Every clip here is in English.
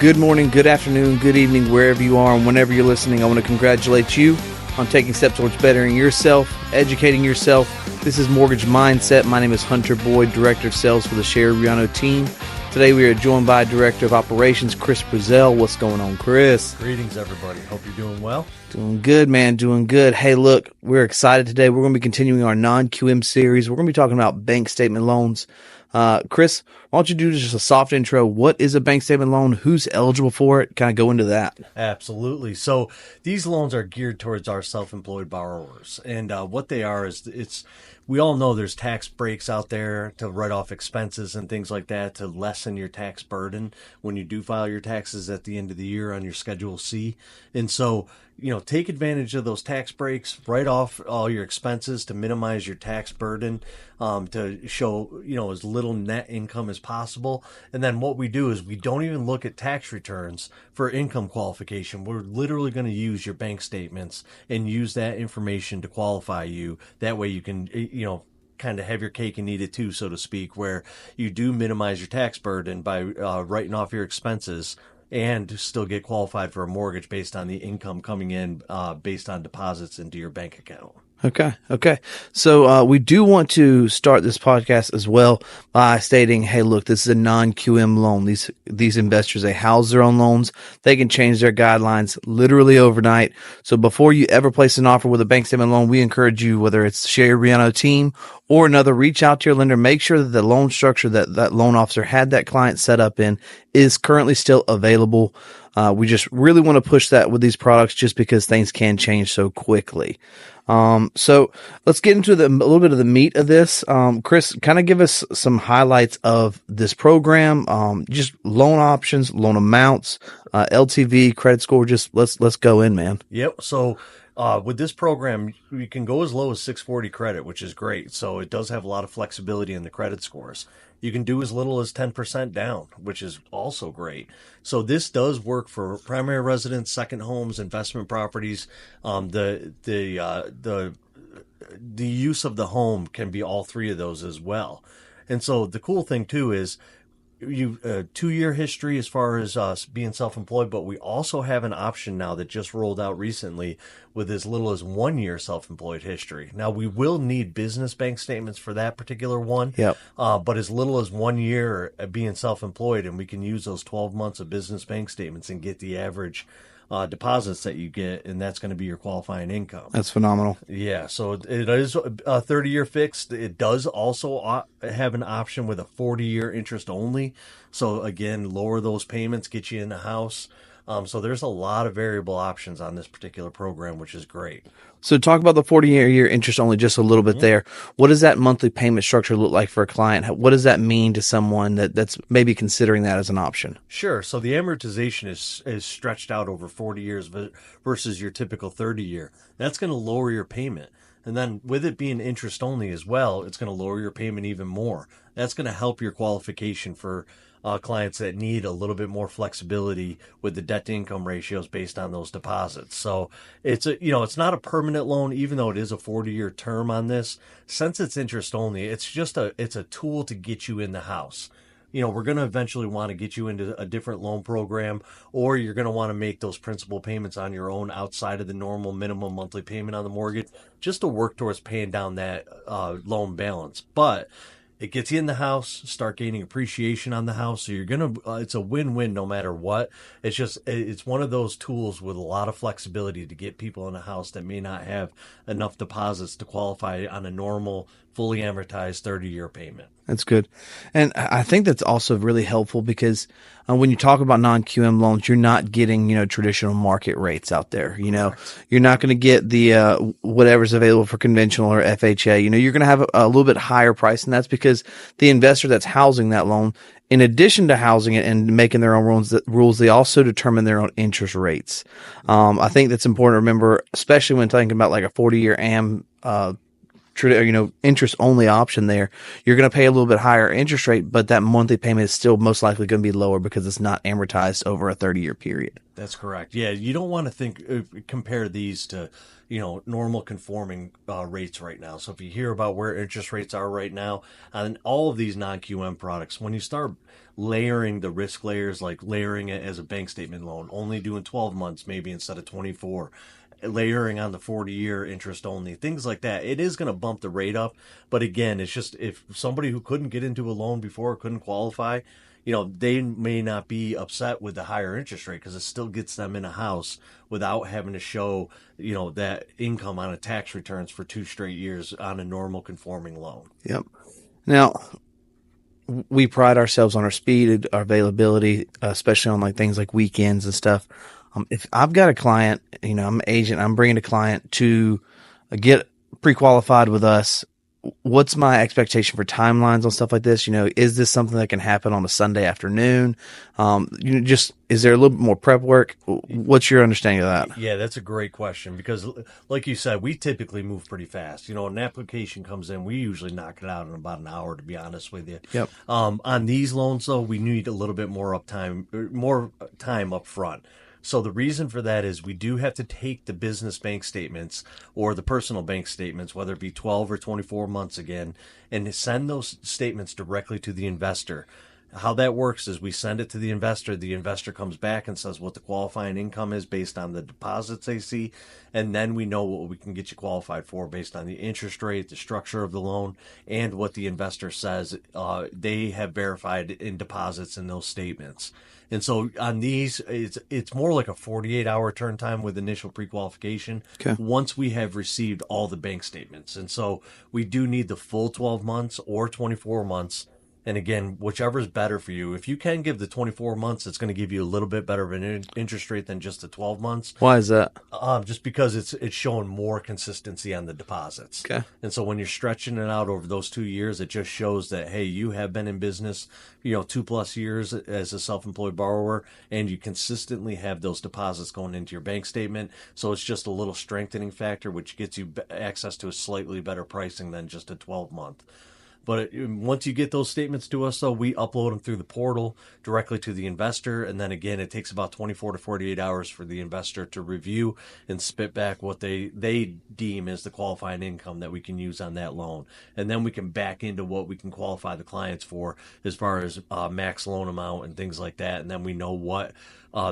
Good morning, good afternoon, good evening, wherever you are and whenever you're listening. I want to congratulate you on taking steps towards bettering yourself, educating yourself. This is Mortgage Mindset. My name is Hunter Boyd, Director of Sales for the Sherry Riano team. Today we are joined by Director of Operations, Chris Brazell. What's going on, Chris? Greetings, everybody. Hope you're doing well. Doing good, man. Doing good. Hey, look, we're excited today. We're going to be continuing our non-QM series. We're going to be talking about bank statement loans. Chris, why don't you do just a soft intro? What is a bank statement loan? Who's eligible for it? Kind of go into that. Absolutely. So these loans are geared towards our self-employed borrowers. And what they are is we all know there's tax breaks out there to write off expenses and things like that to lessen your tax burden when you do file your taxes at the end of the year on your Schedule C. And so, take advantage of those tax breaks, write off all your expenses to minimize your tax burden, to show, as little net income as possible. And then what we do is we don't even look at tax returns for income qualification. We're literally going to use your bank statements and use that information to qualify you. That way you can, kind of have your cake and eat it too, so to speak, where you do minimize your tax burden by writing off your expenses and still get qualified for a mortgage based on the income coming in based on deposits into your bank account. Okay. So we do want to start this podcast as well by stating, hey, look, this is a non-QM loan. These investors, they house their own loans. They can change their guidelines literally overnight. So before you ever place an offer with a bank statement loan, we encourage you, whether it's Sherry Riano team or another, reach out to your lender. Make sure that the loan structure that loan officer had that client set up in is currently still available. We just really want to push that with these products just because things can change so quickly. So let's get into a little bit of the meat of this. Chris, kind of give us some highlights of this program, just loan options, loan amounts, LTV, credit score. Just let's go in, man. Yep. So with this program, you can go as low as 640 credit, which is great. So it does have a lot of flexibility in the credit scores. You can do as little as 10% down, which is also great. So this does work for primary residence, second homes, investment properties. The use of the home can be all three of those as well. And so the cool thing too is you 2-year history as far as being self-employed, but we also have an option now that just rolled out recently with as little as 1 year self-employed history. Now we will need business bank statements for that particular one. Yep. But as little as 1 year being self-employed, and we can use those 12 months of business bank statements and get the average deposits that you get, and that's going to be your qualifying income. That's phenomenal. Yeah, so it is a 30-year fixed. It does also have an option with a 40-year interest only. So again, lower those payments, get you in the house. So there's a lot of variable options on this particular program, which is great. So talk about the 40-year interest only just a little bit there. What does that monthly payment structure look like for a client? What does that mean to someone that's maybe considering that as an option? Sure. So the amortization is stretched out over 40 years versus your typical 30-year. That's going to lower your payment. And then with it being interest only as well, it's going to lower your payment even more. That's going to help your qualification for clients that need a little bit more flexibility with the debt to income ratios based on those deposits. So it's not a permanent loan, even though it is a 40-year term on this. Since it's interest only, it's a tool to get you in the house. We're going to eventually want to get you into a different loan program, or you're going to want to make those principal payments on your own outside of the normal minimum monthly payment on the mortgage, just to work towards paying down that loan balance. But it gets you in the house, start gaining appreciation on the house. So it's a win-win no matter what. It's one of those tools with a lot of flexibility to get people in a house that may not have enough deposits to qualify on a normal, fully amortized 30-year payment. That's good. And I think that's also really helpful because when you talk about non-QM loans, you're not getting, traditional market rates out there. You're not going to get the whatever's available for conventional or FHA. You're going to have a little bit higher price, and that's because the investor that's housing that loan, in addition to housing it and making their own rules, they also determine their own interest rates. I think that's important to remember, especially when thinking about like a 40-year interest only option there. You're going to pay a little bit higher interest rate, but that monthly payment is still most likely going to be lower because it's not amortized over a 30-year period. That's correct. Yeah, you don't want to compare these to, normal conforming rates right now. So if you hear about where interest rates are right now on all of these non-QM products, when you start layering the risk layers, like layering it as a bank statement loan, only doing 12 months maybe instead of 24, layering on the 40-year interest only, things like that, it is going to bump the rate up. But again, it's just if somebody who couldn't get into a loan before, couldn't qualify, they may not be upset with the higher interest rate because it still gets them in a house without having to show, that income on a tax returns for 2 straight years on a normal conforming loan. Yep. Now, we pride ourselves on our speed, our availability, especially on like things like weekends and stuff. If I've got a client, I'm an agent, I'm bringing a client to get pre-qualified with us. What's my expectation for timelines on stuff like this? Is this something that can happen on a Sunday afternoon? Is there a little bit more prep work? What's your understanding of that? Yeah, that's a great question because, like you said, we typically move pretty fast. An application comes in, we usually knock it out in about an hour, to be honest with you. Yep. On these loans, though, we need a little bit more time up front. So the reason for that is we do have to take the business bank statements or the personal bank statements, whether it be 12 or 24 months again, and send those statements directly to the investor. How that works is we send it to the investor comes back and says what the qualifying income is based on the deposits they see, and then we know what we can get you qualified for based on the interest rate, the structure of the loan, and what the investor says they have verified in deposits in those statements. And so on these, it's more like a 48-hour turn time with initial pre-qualification. Okay. Once we have received all the bank statements. And so we do need the full 12 months or 24 months. And again, whichever is better for you. If you can give the 24 months, it's going to give you a little bit better of an interest rate than just the 12 months. Why is that? Just because it's showing more consistency on the deposits. Okay. And so when you're stretching it out over those 2 years, it just shows that, hey, you have been in business, 2+ years as a self-employed borrower, and you consistently have those deposits going into your bank statement. So it's just a little strengthening factor, which gets you access to a slightly better pricing than just a 12-month. But once you get those statements to us, though, we upload them through the portal directly to the investor. And then again, it takes about 24 to 48 hours for the investor to review and spit back what they deem as the qualifying income that we can use on that loan. And then we can back into what we can qualify the clients for as far as max loan amount and things like that. And then we know what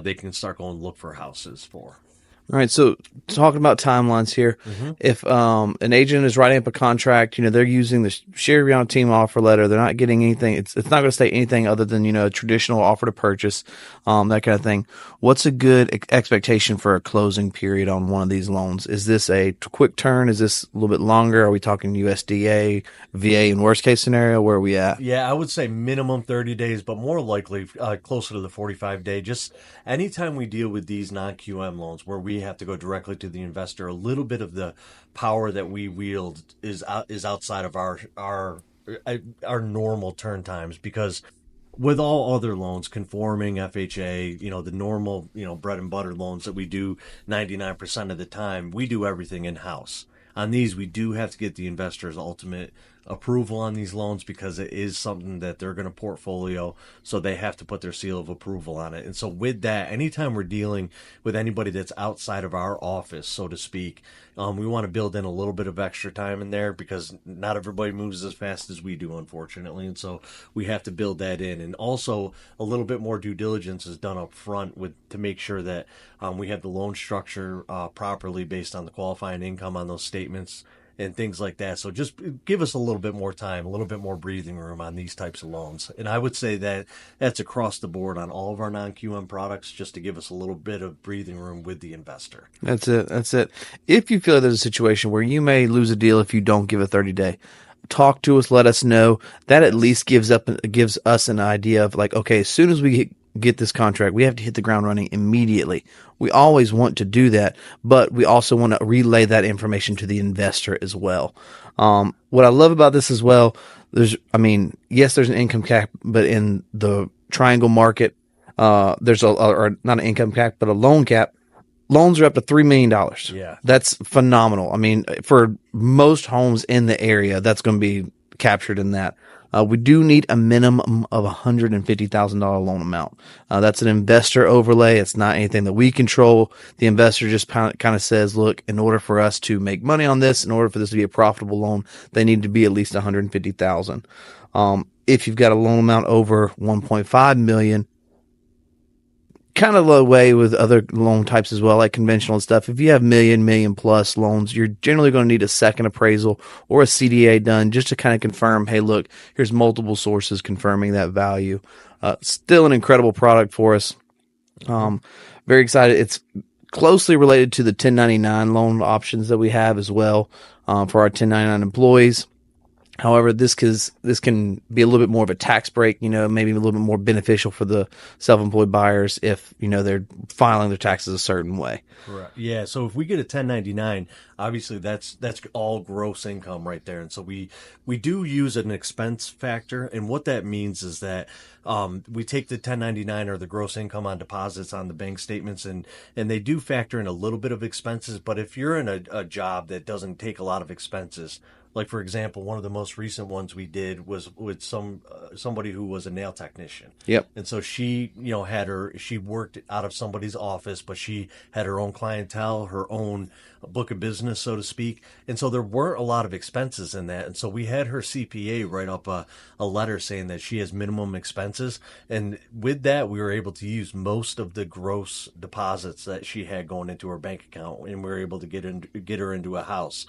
they can start going to look for houses for. All right, so talking about timelines here, if an agent is writing up a contract, they're using the Sherry Brown team offer letter, they're not getting anything. It's not going to state anything other than a traditional offer to purchase, that kind of thing. What's a good expectation for a closing period on one of these loans? Is this a quick turn? Is this a little bit longer? Are we talking USDA, VA, in worst case scenario? Where are we at? Yeah, I would say minimum 30 days, but more likely closer to the 45-day. Just anytime we deal with these non-QM loans where we have to go directly to the investor, a little bit of the power that we wield is outside of our normal turn times, because with all other loans, conforming, FHA, the normal, bread and butter loans that we do 99% of the time, we do everything in-house. On these, we do have to get the investor's ultimate approval on these loans because it is something that they're going to portfolio, so they have to put their seal of approval on it. And so with that, anytime we're dealing with anybody that's outside of our office, so to speak, we want to build in a little bit of extra time in there because not everybody moves as fast as we do, unfortunately. And so we have to build that in. And also a little bit more due diligence is done up front to make sure that we have the loan structure properly based on the qualifying income on those statements and things like that. So just give us a little bit more time, a little bit more breathing room on these types of loans. And I would say that that's across the board on all of our non-QM products, just to give us a little bit of breathing room with the investor. That's it. If you feel there's a situation where you may lose a deal if you don't give a 30-day, talk to us, let us know. That at least gives us an idea of like, okay, as soon as we get this contract, we have to hit the ground running immediately. We always want to do that, but we also want to relay that information to the investor as well. What I love about this as well, there's an income cap, but in the triangle market, there's or not an income cap, but a loan cap. Loans are up to $3 million. Yeah. That's phenomenal. I mean, for most homes in the area, that's going to be captured in that. We do need a minimum of $150,000 loan amount. That's an investor overlay. It's not anything that we control. The investor just kind of says, look, in order for us to make money on this, in order for this to be a profitable loan, they need to be at least $150,000. If you've got a loan amount over $1.5 million, kind of the way with other loan types as well, like conventional stuff. If you have million plus loans, you're generally going to need a second appraisal or a CDA done just to kind of confirm, hey, look, here's multiple sources confirming that value. Still an incredible product for us. Very excited. It's closely related to the 1099 loan options that we have as well for our 1099 employees. However, this can be a little bit more of a tax break, maybe a little bit more beneficial for the self-employed buyers if, they're filing their taxes a certain way. Correct. Yeah. So if we get a 1099, obviously that's all gross income right there. And so we do use an expense factor. And what that means is that we take the 1099 or the gross income on deposits on the bank statements, and they do factor in a little bit of expenses. But if you're in a job that doesn't take a lot of expenses, like, for example, one of the most recent ones we did was with somebody who was a nail technician. Yep. And so she, she worked out of somebody's office, but she had her own clientele, her own book of business, so to speak. And so there weren't a lot of expenses in that. And so we had her CPA write up a letter saying that she has minimum expenses. And with that, we were able to use most of the gross deposits that she had going into her bank account, and we were able to get her into a house.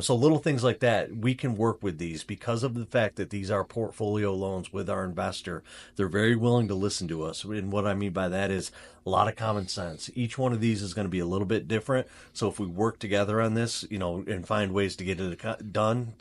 So little things like that, we can work with these because of the fact that these are portfolio loans with our investor. They're very willing to listen to us. And what I mean by that is a lot of common sense. Each one of these is going to be a little bit different. So if we work together on this, and find ways to get it done,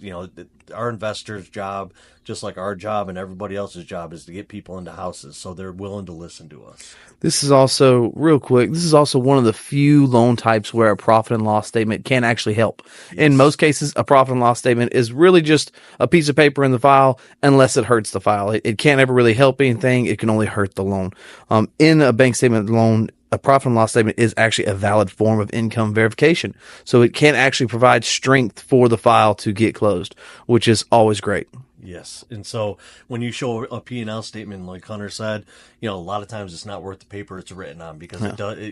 our investor's job, just like our job and everybody else's job, is to get people into houses. So they're willing to listen to us. This is also, real quick, this is also one of the few loan types where a profit and loss statement can actually help. Yes. In most cases, a profit and loss statement is really just a piece of paper in the file, unless it hurts the file. It can't ever really help anything. It can only hurt the loan. In a bank statement loan, a profit and loss statement is actually a valid form of income verification. So it can actually provide strength for the file to get closed, which is always great. Yes. And so when you show a P&L statement, like Hunter said, a lot of times it's not worth the paper it's written on, because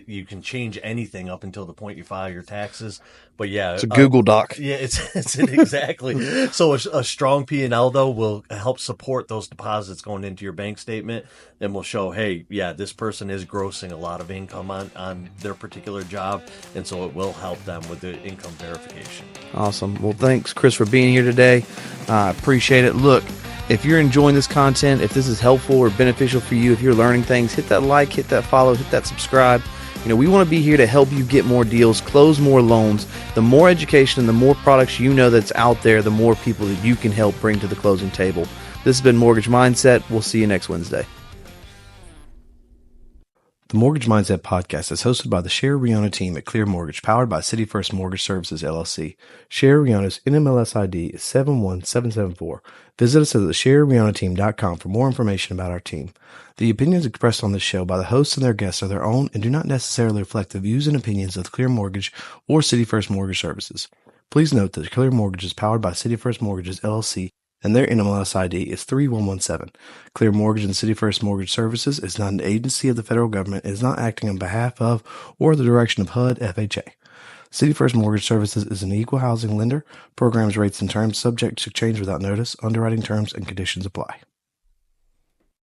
you can change anything up until the point you file your taxes. But yeah, it's a Google Doc. Yeah, it's exactly. So a strong P&L though will help support those deposits going into your bank statement, and will show, hey, yeah, this person is grossing a lot of income on their particular job, and so it will help them with the income verification. Awesome. Well, thanks, Chris, for being here today. I appreciate it. Look, if you're enjoying this content, if this is helpful or beneficial for you, if you're learning things, hit that like, hit that follow, hit that subscribe. We want to be here to help you get more deals, close more loans. The more education and the more products that's out there, the more people that you can help bring to the closing table. This has been Mortgage Mindset. We'll see you next Wednesday. The Mortgage Mindset podcast is hosted by the Sherry Riona team at Clear Mortgage, powered by City First Mortgage Services, LLC. Sherry Riona's NMLS ID is 71774. Visit us at thesherryrionateam.com for more information about our team. The opinions expressed on this show by the hosts and their guests are their own and do not necessarily reflect the views and opinions of Clear Mortgage or City First Mortgage Services. Please note that Clear Mortgage is powered by City First Mortgages, LLC, and their NMLS ID is 3117. Clear Mortgage and City First Mortgage Services is not an agency of the federal government and is not acting on behalf of or the direction of HUD FHA. City First Mortgage Services is an equal housing lender. Programs, rates, and terms subject to change without notice. Underwriting terms and conditions apply.